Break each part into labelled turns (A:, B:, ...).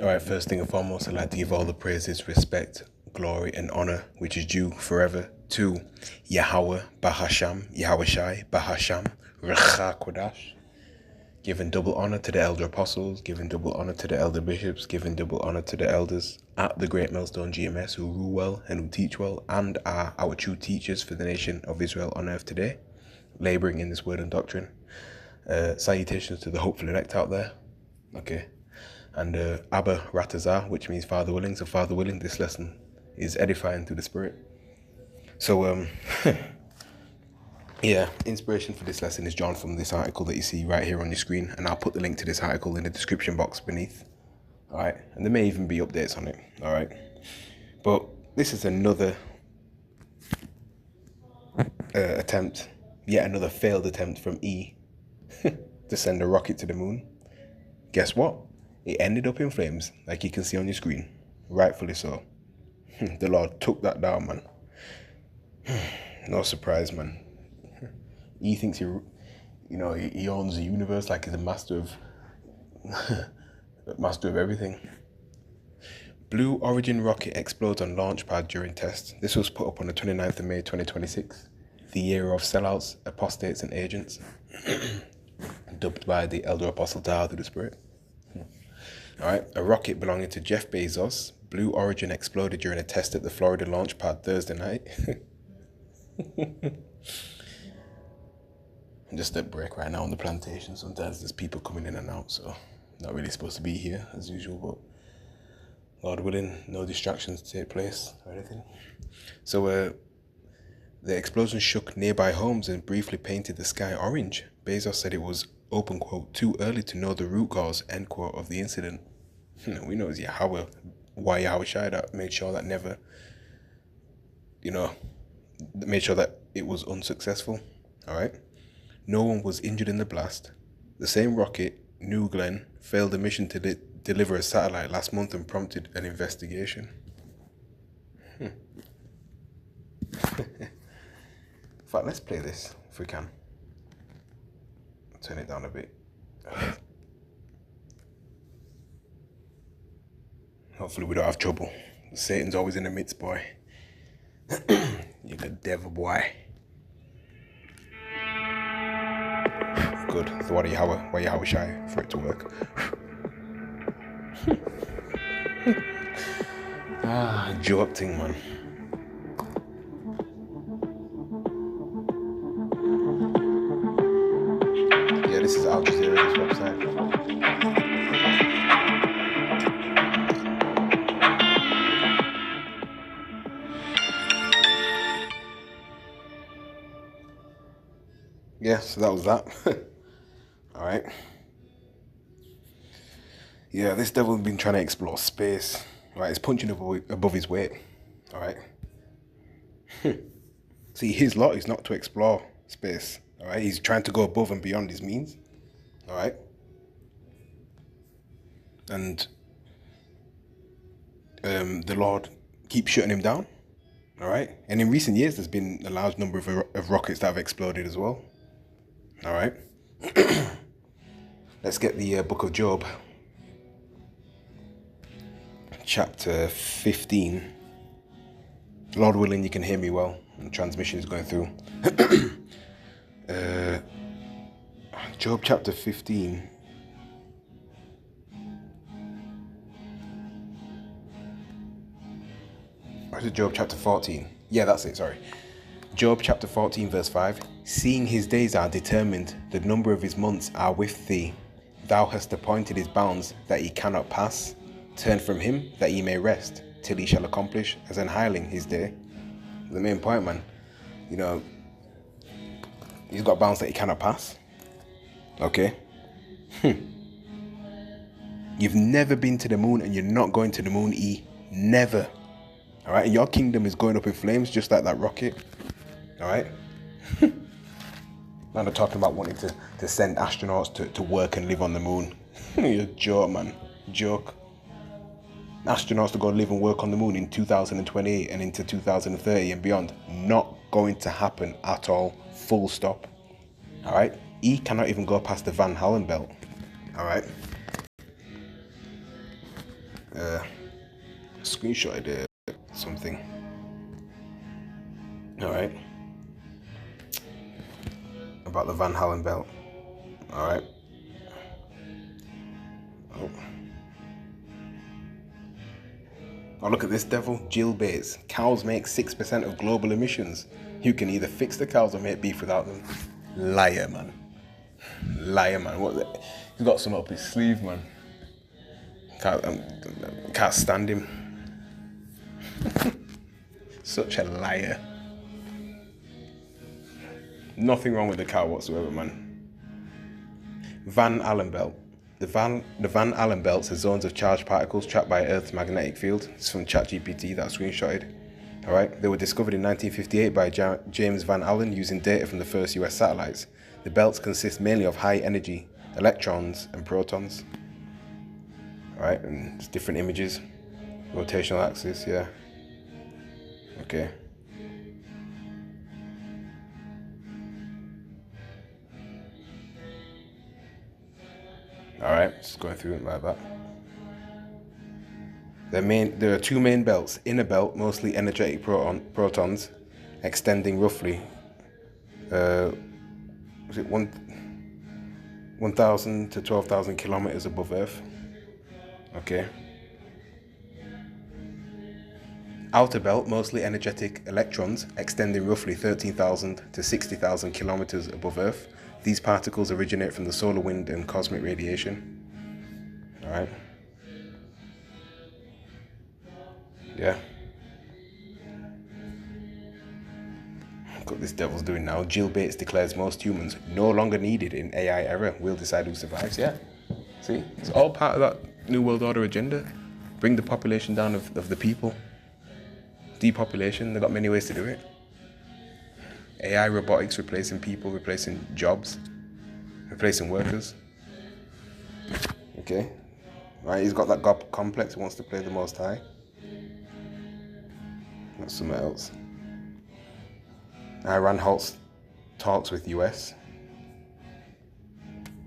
A: All right, first thing and foremost, I'd like to give all the praises, respect, glory, and honor which is due forever to Yahweh, Bahasham, Yahweh Shai, Bahasham, Recha Kodash. Giving double honor to the elder apostles, giving double honor to the elder bishops, giving double honor to the elders at the Great Millstone GMS who rule well and who teach well and are our true teachers for the nation of Israel on earth today, laboring in this word and doctrine. Salutations to the hopeful elect out there. Okay. And Abba Ratazah, which means Father willing. So Father willing, this lesson is edifying through the Spirit. So yeah, inspiration for this lesson is drawn from this article that you see right here on your screen, and I'll put the link to this article in the description box beneath. All right, and there may even be updates on it. All right, but this is another attempt, yet another failed attempt from E to send a rocket to the moon. Guess what? It ended up in flames, like you can see on your screen. Rightfully so. The Lord took that down, man. No surprise, man. He thinks he owns the universe, like he's a master of everything. Blue Origin rocket explodes on launch pad during test. This was put up on the 29th of May 2026, the year of sellouts, apostates, and agents, dubbed by the elder apostle Taha through the Spirit. All right, a rocket belonging to Jeff Bezos, Blue Origin, exploded during a test at the Florida launch pad Thursday night. I'm just at break right now on the plantation. Sometimes there's people coming in and out, so not really supposed to be here as usual, but Lord willing, no distractions take place or anything. So the explosion shook nearby homes and briefly painted the sky orange. Bezos said it was, open quote, too early to know the root cause, end quote, of the incident. We know it's Yahweh, why Yahweh Shai that made sure that never, made sure that it was unsuccessful. All right. No one was injured in the blast. The same rocket, New Glenn, failed a mission to deliver a satellite last month and prompted an investigation. In fact, let's play this if we can. Turn it down a bit. Hopefully we don't have trouble. Satan's always in the midst, boy. You're the devil, boy. Good. So why Yahweh Shai for it to work? Joke thing, man. Yeah, this is Al Jazeera's website. Yeah, so that was that. All right. Yeah, this devil's been trying to explore space. All right, he's punching above his weight. All right. See, his lot is not to explore space. All right, he's trying to go above and beyond his means. All right. And the Lord keeps shutting him down. All right. And in recent years, there's been a large number of rockets that have exploded as well. All right. Let's get the book of Job, chapter 15. Lord willing, you can hear me well. The transmission is going through. Job chapter 15. Or is it Job chapter 14? Yeah, that's it, sorry. Job chapter 14 verse 5. Seeing his days are determined, the number of his months are with thee. Thou hast appointed his bounds that he cannot pass. Turn from him that he may rest, till he shall accomplish as an hireling his day. The main point, man. He's got bounds that he cannot pass. Okay? You've never been to the moon and you're not going to the moon, E. Never. All right? And your kingdom is going up in flames just like that rocket. All right? Man, they're talking about wanting to send astronauts to work and live on the moon. You're a joke, man. Joke. Astronauts to go live and work on the moon in 2028 and into 2030 and beyond. Not going to happen at all. Full stop. All right? He cannot even go past the Van Allen belt. All right? screenshotted something. Alright. About the Van Halen belt. Alright. Oh, look at this devil. Jill Bates. Cows make 6% of global emissions. You can either fix the cows or make beef without them. Liar, man. Liar, man. What? He's got some up his sleeve, man. Can't stand him. Such a liar. Nothing wrong with the cow whatsoever, man. Van Allen belt. The Van Allen belts are zones of charged particles trapped by Earth's magnetic field. It's from ChatGPT that I screenshotted. Alright, they were discovered in 1958 by James Van Allen using data from the first US satellites. The belts consist mainly of high energy electrons and protons. Alright, and it's different images. Rotational axis, yeah. Okay. Alright, just going through it like that. There are two main belts. Inner belt, mostly energetic protons, extending roughly 1,000 to 12,000 kilometers above Earth. Okay. Outer belt, mostly energetic electrons, extending roughly 13,000 to 60,000 kilometers above Earth. These particles originate from the solar wind and cosmic radiation. Alright. Yeah. Look what this devil's doing now. Jill Bates declares most humans no longer needed in AI era. We'll decide who survives. Yeah. See? It's all part of that New World Order agenda. Bring the population down of the people. Depopulation. They've got many ways to do it. AI, robotics, replacing people, replacing jobs, replacing workers. Okay. Right, he's got that God complex. He wants to play the Most High. That's something else. Iran halts talks with US.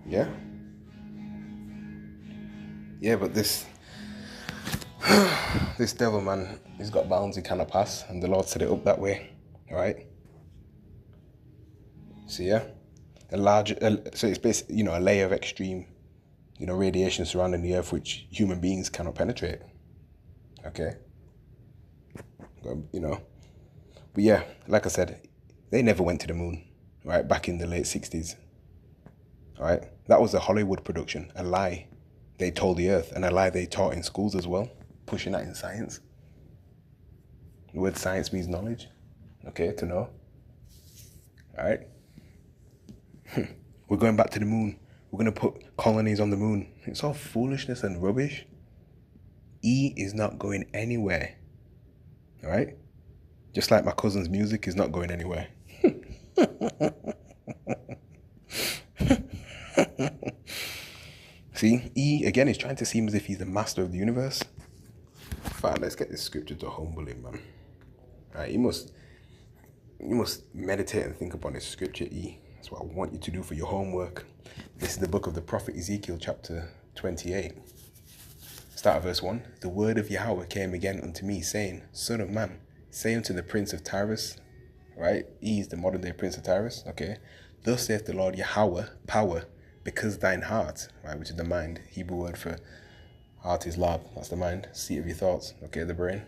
A: Yeah. Yeah, but this devil, man, he's got bounds he cannot pass, and the Lord set it up that way. All right. So yeah, so it's basically, a layer of extreme, radiation surrounding the Earth which human beings cannot penetrate. Okay. But yeah, like I said, they never went to the moon, right? Back in the late 60s. All right, that was a Hollywood production, a lie they told the Earth, and a lie they taught in schools as well, pushing that in science. The word science means knowledge. Okay, to know. All right. We're going back to the moon. We're going to put colonies on the moon. It's all foolishness and rubbish. E is not going anywhere. All right? Just like my cousin's music is not going anywhere. See, E, again, is trying to seem as if he's the master of the universe. Fine, let's get this scripture to humble him, man. All right, you must meditate and think upon this scripture, E. That's what I want you to do for your homework. This is the book of the prophet Ezekiel, chapter 28. Start of verse 1. The word of Yahweh came again unto me, saying, Son of man, say unto the prince of Tyrus, right? He is the modern day prince of Tyrus, okay? Thus saith the Lord Yahweh, power, because thine heart, right, which is the mind. Hebrew word for heart is lab, that's the mind, seat of your thoughts, okay, the brain,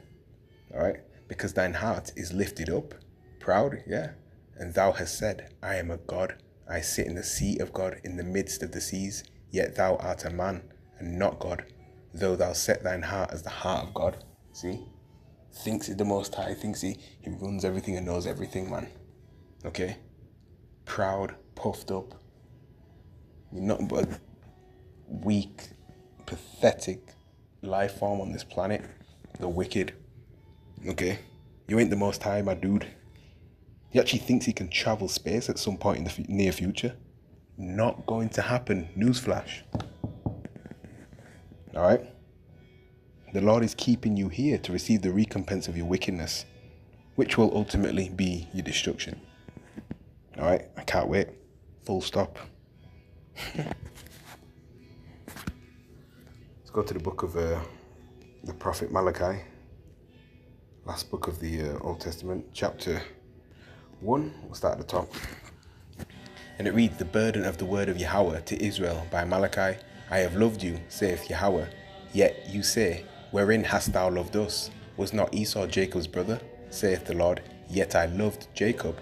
A: all right? Because thine heart is lifted up, proud, yeah? And thou hast said, I am a God, I sit in the seat of God in the midst of the seas, yet thou art a man, and not God, though thou set thine heart as the heart of God. See? Thinks he's the Most High, thinks he runs everything and knows everything, man. Okay? Proud, puffed up. You're nothing but a weak, pathetic life form on this planet. The wicked. Okay? You ain't the Most High, my dude. He actually thinks he can travel space at some point in the near future. Not going to happen. Newsflash. Alright? The Lord is keeping you here to receive the recompense of your wickedness, which will ultimately be your destruction. Alright? I can't wait. Full stop. Let's go to the book of the prophet Malachi, last book of the Old Testament, chapter 1. We'll start at the top. And it reads, the burden of the word of Yahweh to Israel by Malachi. I have loved you, saith Yahweh. Yet you say, wherein hast thou loved us? Was not Esau Jacob's brother? Saith the Lord. Yet I loved Jacob,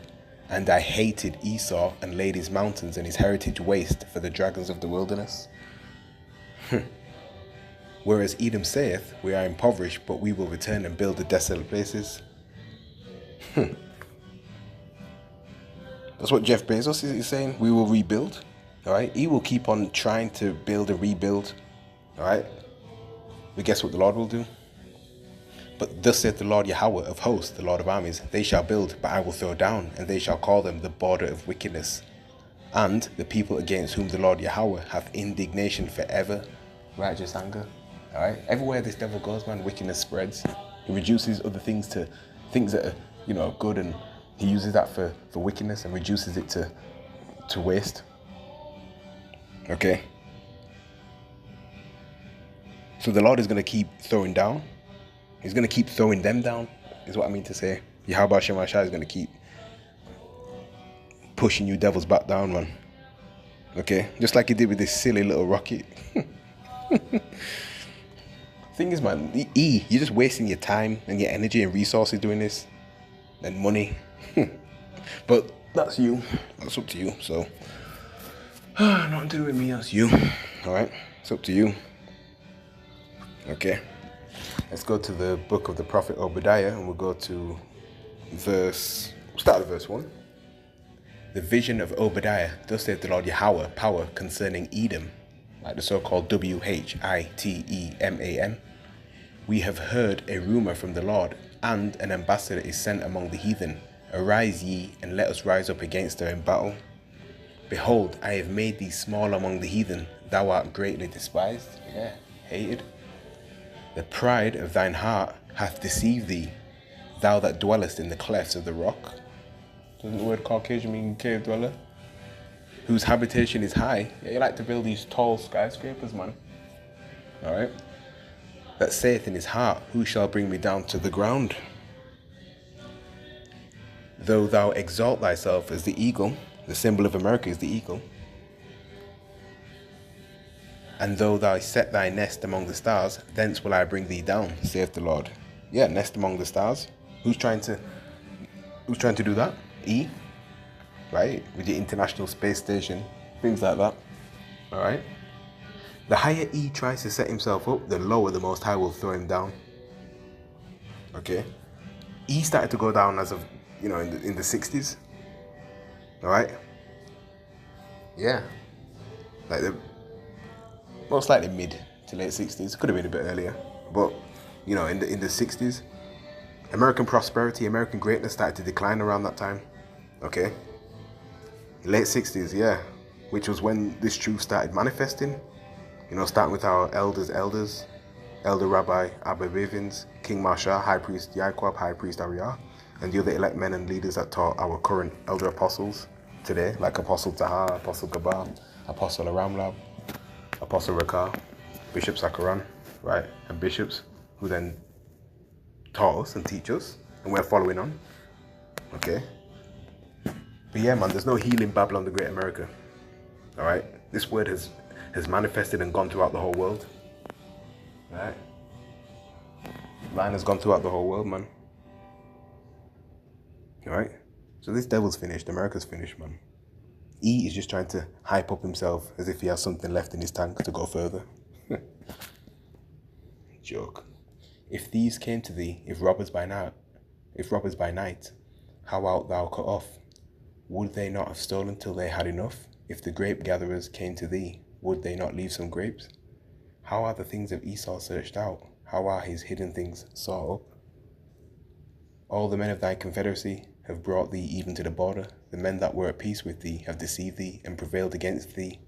A: and I hated Esau, and laid his mountains and his heritage waste for the dragons of the wilderness. Whereas Edom saith, we are impoverished, but we will return and build the desolate places. That's what Jeff Bezos is saying. We will rebuild. All right. He will keep on trying to build and rebuild. All right. But guess what the Lord will do? But thus saith the Lord Yahweh of hosts, the Lord of armies, they shall build, but I will throw down, and they shall call them the border of wickedness. And the people against whom the Lord Yahweh hath indignation forever, righteous anger. All right. Everywhere this devil goes, man, wickedness spreads. He reduces other things to things that are, good, and he uses that for wickedness and reduces it to waste. Okay. So the Lord is going to keep throwing down. He's going to keep throwing them down, is what I mean to say. Yahweh Shem Hashai is going to keep pushing you devils back down, man. Okay? Just like he did with this silly little rocket. Thing is, man, you're just wasting your time and your energy and resources doing this. And money. But that's you. That's up to you. So, nothing to do with me, that's you. Alright? It's up to you. Okay. Let's go to the book of the prophet Obadiah, and we'll go to start at verse 1. The vision of Obadiah, thus saith the Lord Yahweh, power concerning Edom, like the so-called Witheman. We have heard a rumor from the Lord, and an ambassador is sent among the heathen. Arise ye, and let us rise up against her in battle. Behold, I have made thee small among the heathen, thou art greatly despised, hated. The pride of thine heart hath deceived thee, thou that dwellest in the clefts of the rock. Doesn't the word Caucasian mean cave dweller? Whose habitation is high. Yeah, you like to build these tall skyscrapers, man. Alright. That saith in his heart, who shall bring me down to the ground? Though thou exalt thyself as the eagle, the symbol of America is the eagle, and though thou set thy nest among the stars, thence will I bring thee down, saith the Lord. Yeah, nest among the stars. Who's trying to do that? Right? With the International Space Station, things like that. Alright? The higher E tries to set himself up, the lower the Most High will throw him down. Okay? E started to go down as of, in the 60s. Alright? Yeah. Like most likely mid to late 60s. Could have been a bit earlier. But, in the 60s, American prosperity, American greatness started to decline around that time. Okay? Late 60s, yeah. Which was when this truth started manifesting. Starting with our elders, Elder Rabbi Abba Bivens, King Marsha, High Priest Yaquab, High Priest Ariah, and the other elect men and leaders that taught our current elder apostles today, like Apostle Tahar, Apostle Gabar, Apostle Aramlab, Apostle Rakar, Bishop Sakaran, right? And bishops who then taught us and teach us, and we're following on. Okay? But yeah, man, there's no healing Babylon the Great America. Alright? This word has manifested and gone throughout the whole world. Right? Line has gone throughout the whole world, man. Alright? So this devil's finished. America's finished, man. E is just trying to hype up himself as if he has something left in his tank to go further. Joke. If thieves came to thee, if robbers by night, how art thou cut off? Would they not have stolen till they had enough? If the grape gatherers came to thee, would they not leave some grapes? How are the things of Esau searched out? How are his hidden things sought up? All the men of thy confederacy have brought thee even to the border. The men that were at peace with thee have deceived thee and prevailed against thee.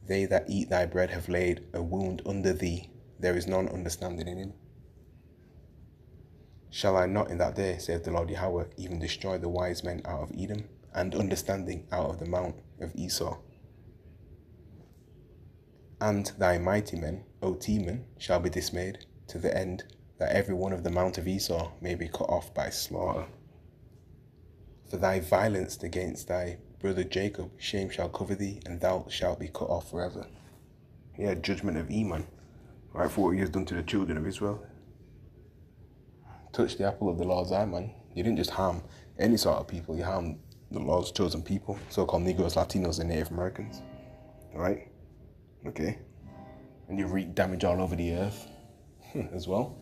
A: They that eat thy bread have laid a wound under thee. There is none understanding in him. Shall I not in that day, saith the Lord Yahweh, even destroy the wise men out of Edom, and understanding out of the mount of Esau? And thy mighty men, O Teman, shall be dismayed. to the end that every one of the mount of Esau may be cut off by slaughter. For thy violence against thy brother Jacob, shame shall cover thee, and thou shalt be cut off forever. Yeah, judgment of Eman, right, for what he has done to the children of Israel. Touch the apple of the Lord's eye, man. You didn't just harm any sort of people, you harmed the Lord's chosen people, so-called Negroes, Latinos, and Native Americans. Alright? Okay. And you wreak damage all over the earth as well.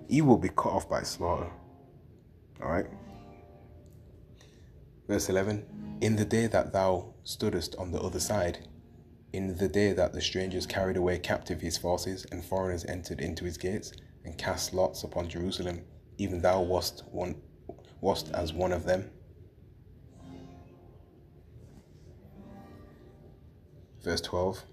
A: He will be cut off by slaughter. Alright? Verse 11. In the day that thou stoodest on the other side, in the day that the strangers carried away captive his forces, and foreigners entered into his gates, and cast lots upon Jerusalem, even thou wast as one of them. Verse 12.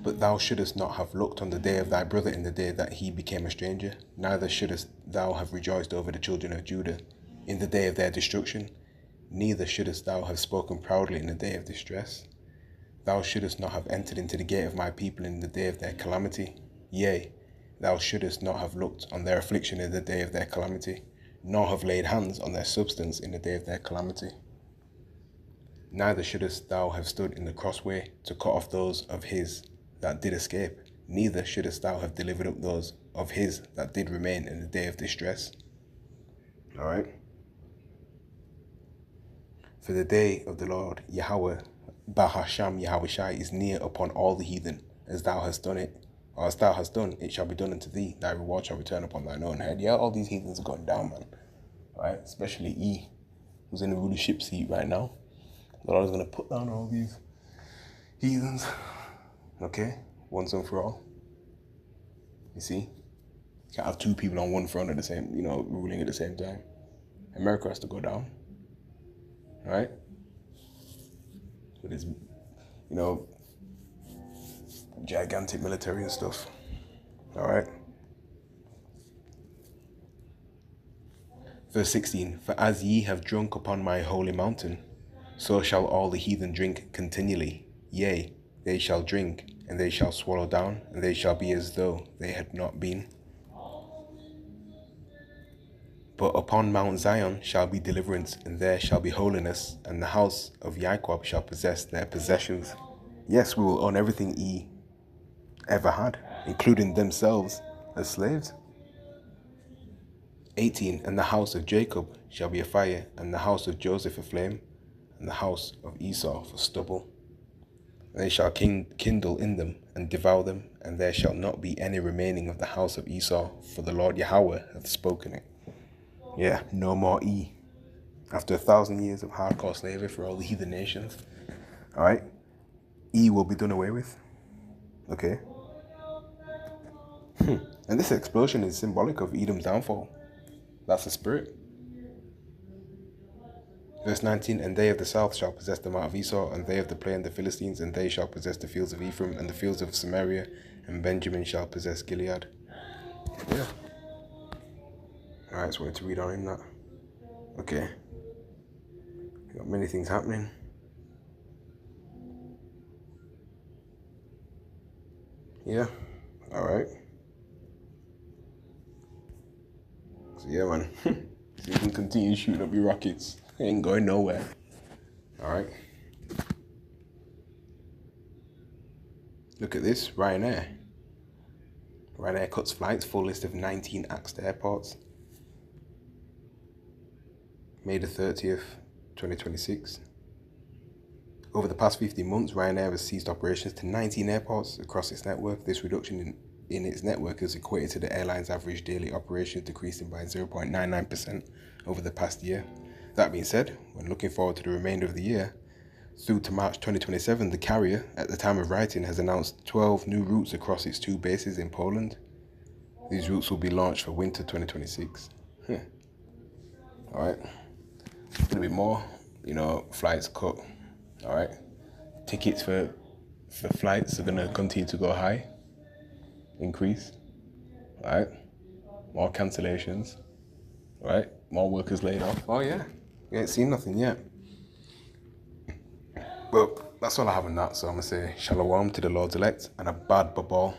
A: But thou shouldest not have looked on the day of thy brother in the day that he became a stranger, neither shouldest thou have rejoiced over the children of Judah in the day of their destruction, neither shouldest thou have spoken proudly in the day of distress. Thou shouldest not have entered into the gate of my people in the day of their calamity. Yea, thou shouldest not have looked on their affliction in the day of their calamity, nor have laid hands on their substance in the day of their calamity. Neither shouldest thou have stood in the crossway to cut off those of his that did escape, neither shouldest thou have delivered up those of his that did remain in the day of distress. Alright? For the day of the Lord Yahweh, Bahasham Yahushai, is near upon all the heathen, as thou hast done it, or as thou hast done, it shall be done unto thee, thy reward shall return upon thine own head. Yeah, all these heathens are going down, man. Right? Especially E, who's in the rulership seat right now. The Lord is going to put down all these heathens. Okay? Once and for all. You see? You can't have two people on one throne at the same, ruling at the same time. America has to go down. Right? With its, gigantic military and stuff. Alright? Verse 16. For as ye have drunk upon my holy mountain, so shall all the heathen drink continually. Yea, they shall drink, and they shall swallow down, and they shall be as though they had not been. But upon Mount Zion shall be deliverance, and there shall be holiness, and the house of Jacob shall possess their possessions. Yes, we will own everything he ever had, including themselves as slaves. 18. And the house of Jacob shall be a fire, and the house of Joseph a flame, and the house of Esau for stubble. And they shall kindle in them, and devour them, and there shall not be any remaining of the house of Esau, for the Lord Yahweh hath spoken it. Yeah, no more E. After 1,000 years of hardcore slavery for all the heathen nations, alright, E will be done away with. Okay? And this explosion is symbolic of Edom's downfall. That's the spirit. Verse 19, and they of the south shall possess the mount of Esau, and they of the plain the Philistines, and they shall possess the fields of Ephraim, and the fields of Samaria, and Benjamin shall possess Gilead. Yeah. Alright, so wanted to read on in that. Okay. We got many things happening. Yeah. Alright. So yeah, man. So you can continue shooting up your rockets. Ain't going nowhere. Alright. Look at this, Ryanair. Ryanair cuts flights, full list of 19 axed airports. May the 30th, 2026. Over the past 15 months, Ryanair has ceased operations to 19 airports across its network. This reduction in its network is equated to the airline's average daily operations decreasing by 0.99% over the past year. That being said, when looking forward to the remainder of the year, through to March 2027, the carrier, at the time of writing, has announced 12 new routes across its 2 bases in Poland. These routes will be launched for winter 2026. Alright. There's going to be more, flights cut. Alright. Tickets for flights are going to continue to go high. Increase. Alright. More cancellations. Alright. More workers laid off. Oh yeah. You ain't seen nothing yet. But that's all I have on that. So I'm going to say shalom to the Lord's elect and a bad babal.